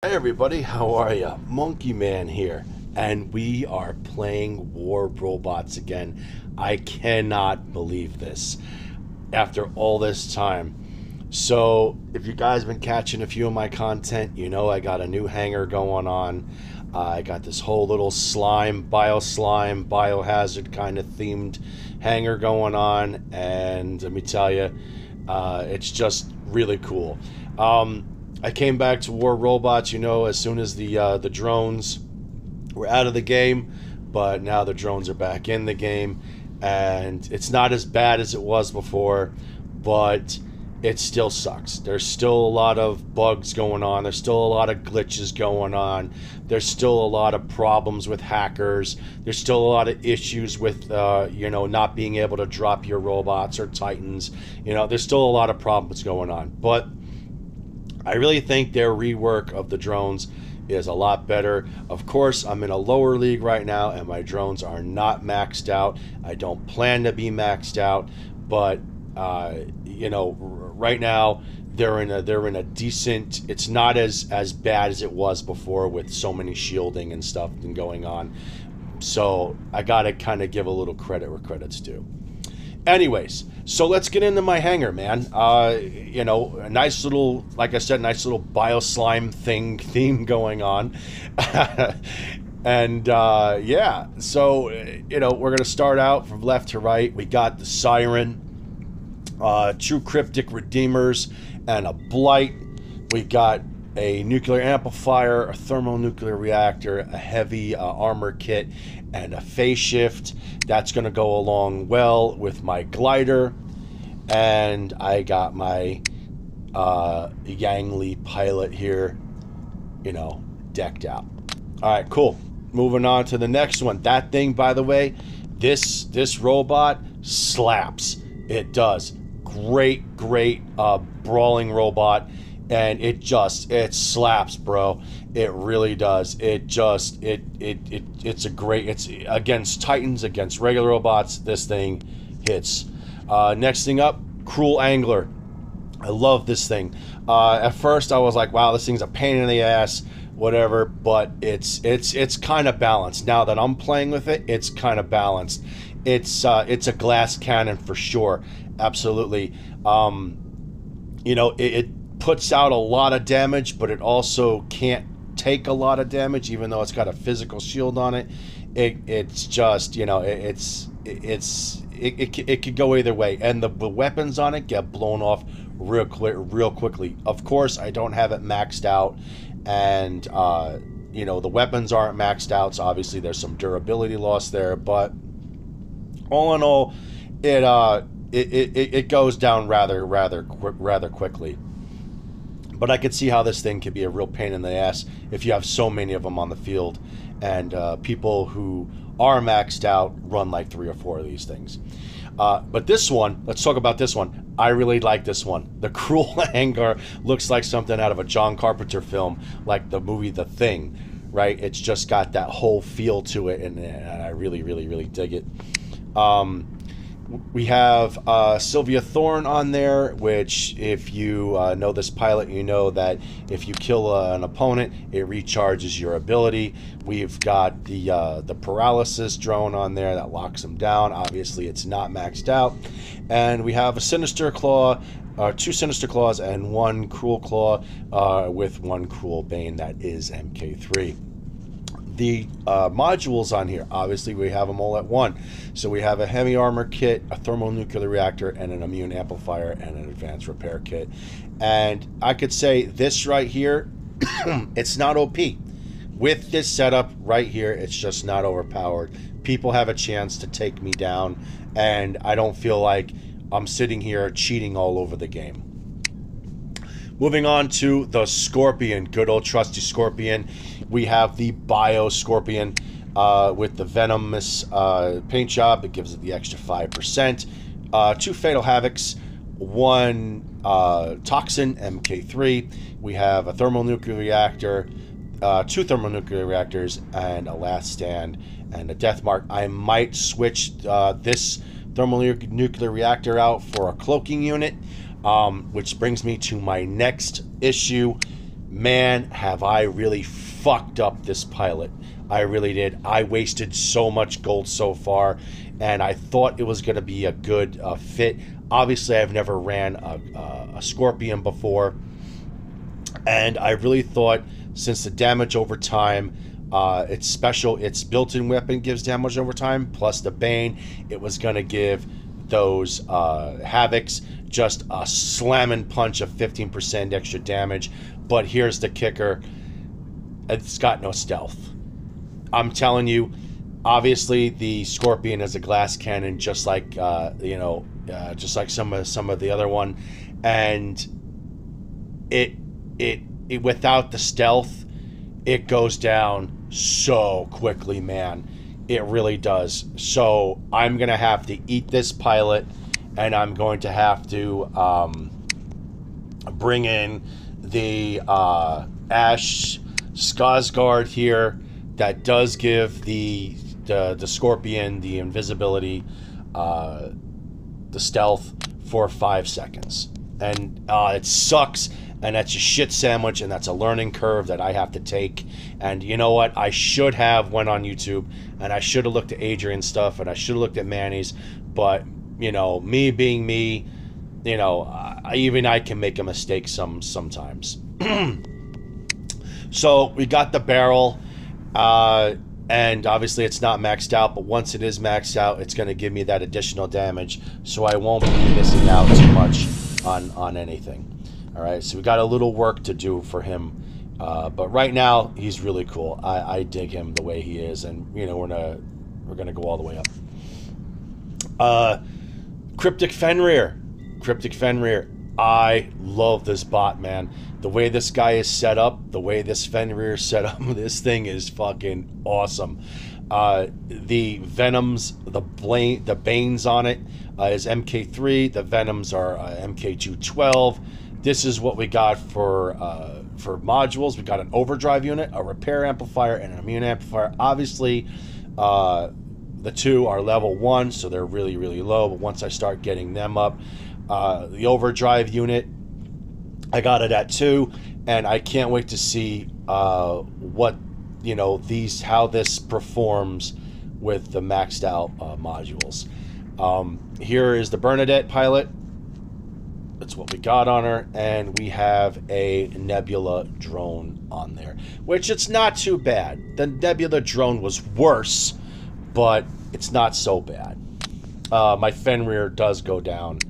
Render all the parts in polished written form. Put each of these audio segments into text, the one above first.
Hey everybody, how are ya? Monkey Man here, and we are playing War Robots again. I cannot believe this after all this time. So, if you guys been catching a few of my content, you know I got a new hangar going on. I got this whole little slime, biohazard kind of themed hangar going on, and let me tell you, it's just really cool. I came back to War Robots, you know, as soon as the drones were out of the game, but now the drones are back in the game, and it's not as bad as it was before, but it still sucks. There's still a lot of bugs going on. There's still a lot of glitches going on. There's still a lot of problems with hackers. There's still a lot of issues with, you know, not being able to drop your robots or titans. You know, there's still a lot of problems going on, but I really think their rework of the drones is a lot better. Of course, I'm in a lower league right now, and my drones are not maxed out. I don't plan to be maxed out, but you know, right now they're in a decent. It's not as bad as it was before with so many shielding and stuff and going on. So I gotta kind of give a little credit where credit's due. Anyways, so let's get into my hangar, man. You know, a nice little, like I said, nice little bio-slime theme going on. And, yeah, so, you know, we're going to start out from left to right. We got the Siren, two Cryptic Redeemers, and a Blight. We got a nuclear amplifier, a thermonuclear reactor, a heavy armor kit, and a phase shift. That's going to go along well with my glider. And I got my Yangli pilot here, you know, decked out. All right, cool. Moving on to the next one. That thing, by the way, this robot slaps. It does. Great brawling robot. And it slaps, bro. It really does. It's a great, it's against Titans, against regular robots, this thing hits. Next thing up, Cruel Angler. I love this thing. At first I was like, wow, this thing's a pain in the ass, whatever, but it's kind of balanced. Now that I'm playing with it, it's kind of balanced. It's a glass cannon for sure. Absolutely. You know, it puts out a lot of damage, but it also can't take a lot of damage, even though it's got a physical shield on it. It's just, you know, it could go either way, and the weapons on it get blown off real quickly. Of course, I don't have it maxed out, and you know, the weapons aren't maxed out, so obviously there's some durability loss there. But all in all, it goes down rather quickly. But I could see how this thing could be a real pain in the ass if you have so many of them on the field, and people who are maxed out run like 3 or 4 of these things. But this one, let's talk about this one. I really like this one. The Cruel Hangar looks like something out of a John Carpenter film, like the movie The Thing, right? It's just got that whole feel to it, and I really dig it. We have Sylvia Thorne on there, which, if you know this pilot, you know that if you kill an opponent, it recharges your ability. We've got the paralysis drone on there that locks them down. Obviously, it's not maxed out. And we have a Sinister Claw, 2 Sinister Claws, and 1 Cruel Claw with 1 Cruel Bane. That is MK3. The modules on here, obviously we have them all at 1. So we have a heavy armor kit, a thermonuclear reactor, and an immune amplifier, and an advanced repair kit. And I could say this right here, it's not OP. With this setup right here, it's just not overpowered. People have a chance to take me down, and I don't feel like I'm sitting here cheating all over the game. Moving on to the Scorpion, good old trusty Scorpion. We have the Bio Scorpion with the venomous paint job. It gives it the extra 5%. 2 Fatal Havocs, 1 Toxin, MK3. We have a thermonuclear reactor, 2 thermonuclear reactors, and a Last Stand, and a Death Mark. I might switch this thermonuclear reactor out for a cloaking unit. Which brings me to my next issue. man, have I really fucked up this pilot. I really did. I wasted so much gold so far, and I thought it was going to be a good fit. Obviously, I've never ran a Scorpion before, and I really thought, since the damage over time, its special, its built-in weapon gives damage over time, plus the Bane, it was going to give those Havocs just a slamming punch of 15% extra damage. But here's the kicker. It's got no stealth. I'm telling you, obviously the Scorpion is a glass cannon, just like just like some of the other one, and it without the stealth, it goes down so quickly, man. It really does. So I'm gonna have to eat this pilot, and I'm going to have to bring in the Ash Skarsgård here. That does give the Scorpion the invisibility, the stealth for 5 seconds, and it sucks. And that's a shit sandwich, and that's a learning curve that I have to take. And you know what? I should have went on YouTube, and I should have looked at Adrian's stuff, and I should have looked at Manny's. But, you know, me being me, you know, I can make a mistake sometimes. So we got the barrel, and obviously it's not maxed out, but once it is maxed out, it's going to give me that additional damage, so I won't be missing out too much on anything. All right, so we got a little work to do for him, but right now he's really cool. I dig him the way he is, and you know we're gonna go all the way up. Cryptic Fenrir. I love this bot, man. The way this guy is set up, the way this Fenrir is set up, this thing is fucking awesome. The Venoms, the Banes on it is MK3. The Venoms are MK212. This is what we got for modules. We got an overdrive unit, a repair amplifier, and an immune amplifier. Obviously, the two are level 1, so they're really, really low. But once I start getting them up, the overdrive unit, I got it at 2, and I can't wait to see what, you know, how this performs with the maxed out modules. Here is the Bernadette pilot. That's what we got on her, and we have a Nebula drone on there, which it's not too bad. The Nebula drone was worse, but it's not so bad. My Fenrir does go down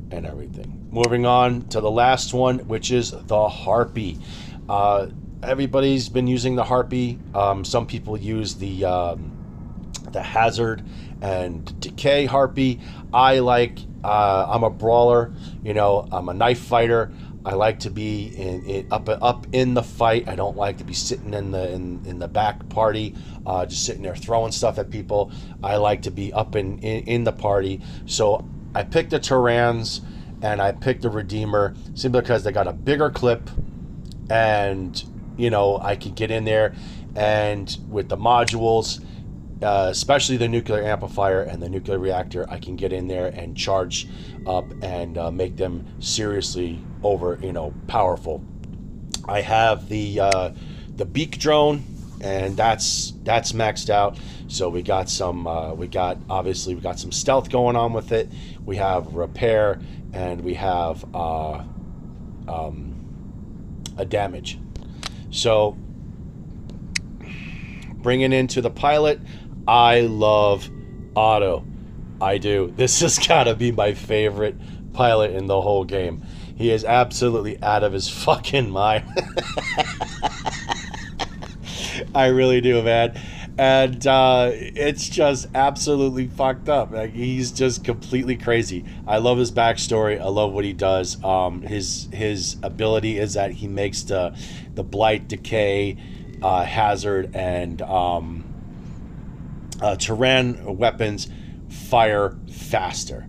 and everything. Moving on to the last one, which is the Harpy. Everybody's been using the Harpy. Some people use the Hazard and Decay Harpy. I like, I'm a brawler, you know, I'm a knife fighter. I like to be up in the fight. I don't like to be sitting in the back party, just sitting there throwing stuff at people. I like to be up in the party. So I picked the Tyrans and I picked the Redeemer simply because they got a bigger clip, and you know I can get in there, and with the modules, especially the nuclear amplifier and the nuclear reactor, I can get in there and charge up and make them seriously powerful. I have the beak drone, and that's maxed out. So we got some obviously we got some stealth going on with it. We have repair, and we have a damage. So bringing into the pilot, I love Otto. I do. This has got to be my favorite pilot in the whole game. He is absolutely out of his fucking mind. I really do, man. And it's just absolutely fucked up. Like, he's just completely crazy. I love his backstory. I love what he does. His ability is that he makes the Blight, Decay, Hazard, and Tyran weapons fire faster.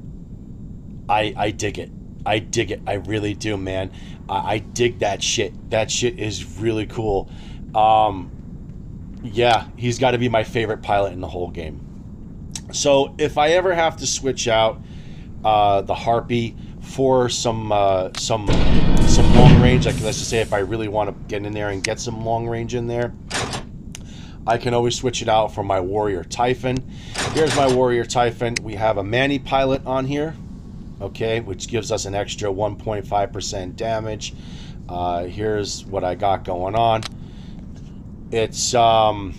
I dig it. I dig it. I really do, man. I dig that shit. That shit is really cool. Yeah, he's got to be my favorite pilot in the whole game. So if I ever have to switch out the Harpy for some some long range, like let's just say if I really want to get in there and get some long range in there, I can always switch it out for my Warrior Typhon. Here's my Warrior Typhon. We have a Manny Pilot on here, okay, which gives us an extra 1.5% damage. Here's what I got going on. It's oh,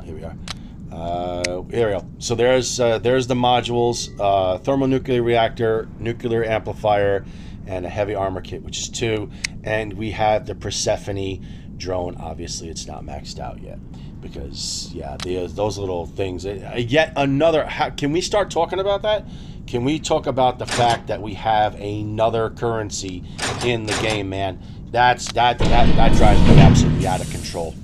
here we are. Here we go. So there's the modules: thermonuclear reactor, nuclear amplifier, and a heavy armor kit, which is 2. And we have the Persephone drone. Obviously, it's not maxed out yet because yeah, those little things. Yet another. Can we start talking about that? Can we talk about the fact that we have another currency in the game, man? That drives me absolutely out of control.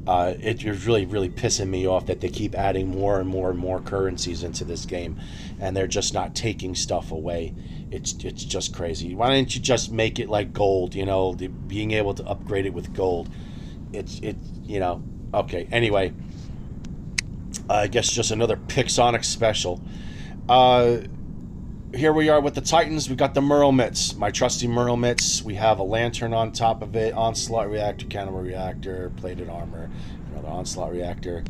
It's really pissing me off that they keep adding more and more currencies into this game, and they're just not taking stuff away. It's just crazy. Why don't you just make it like gold? You know, being able to upgrade it with gold. You know. Okay. Anyway, I guess just another Pixonic special. Here we are with the Titans. We got the Merle-Mitts, my trusty Merle-Mitts. We have a lantern on top of it, onslaught reactor, cannibal reactor, plated armor, another onslaught reactor.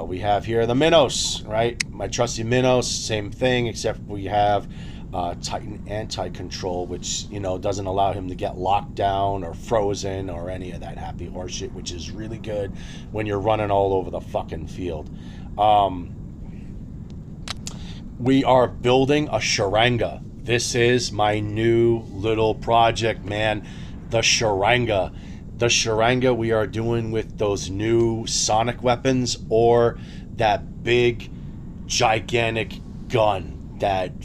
We have here the Minos, right? My trusty Minos, same thing, except we have Titan anti-control, which, you know, doesn't allow him to get locked down or frozen or any of that happy horseshit, which is really good when you're running all over the fucking field. We are building a Sharanga. This is my new little project, man. The Sharanga. The Sharanga we are doing with those new sonic weapons or that big, gigantic gun that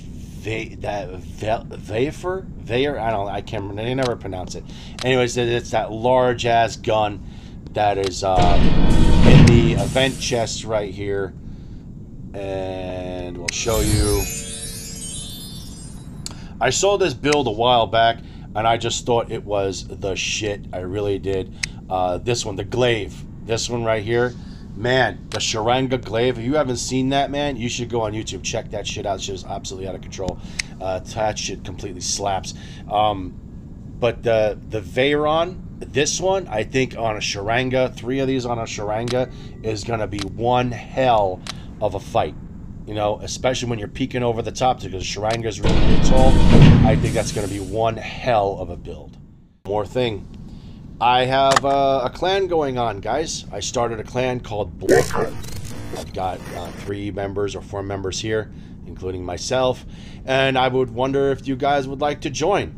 Vafer? I can't remember. They never pronounce it. Anyways, it's that large ass gun that is in the event chest right here. And we'll show you. I saw this build a while back, and I just thought it was the shit. I really did. This one, the glaive. This one right here. Man, the Sharanga glaive. If you haven't seen that, man, you should go on YouTube. Check that shit out. Shit is absolutely out of control. That shit completely slaps. But the Veyron, this one, I think on a Sharanga, 3 of these on a Sharanga is going to be one hell of a fight, you know, especially when you're peeking over the top because Sharanga is really tall. I think that's going to be one hell of a build. More thing, I have a clan going on, guys. I started a clan called Block. I've got 3 members or 4 members here, including myself, and I would wonder if you guys would like to join.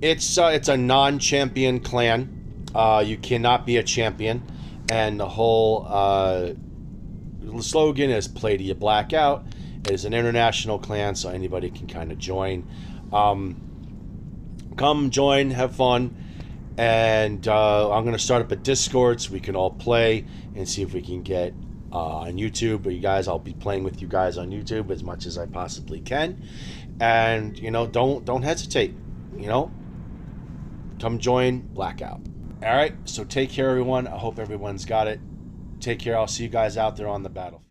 It's a non-champion clan. You cannot be a champion, and the whole the slogan is "Play till you black out." It is an international clan, so anybody can kind of join. Come join, have fun, and I'm going to start up a Discord so we can all play and see if we can get on YouTube. But you guys, I'll be playing with you guys on YouTube as much as I possibly can, and you know, don't hesitate. You know, come join Blackout. All right, so take care, everyone. I hope everyone's got it. Take care. I'll see you guys out there on the battlefield.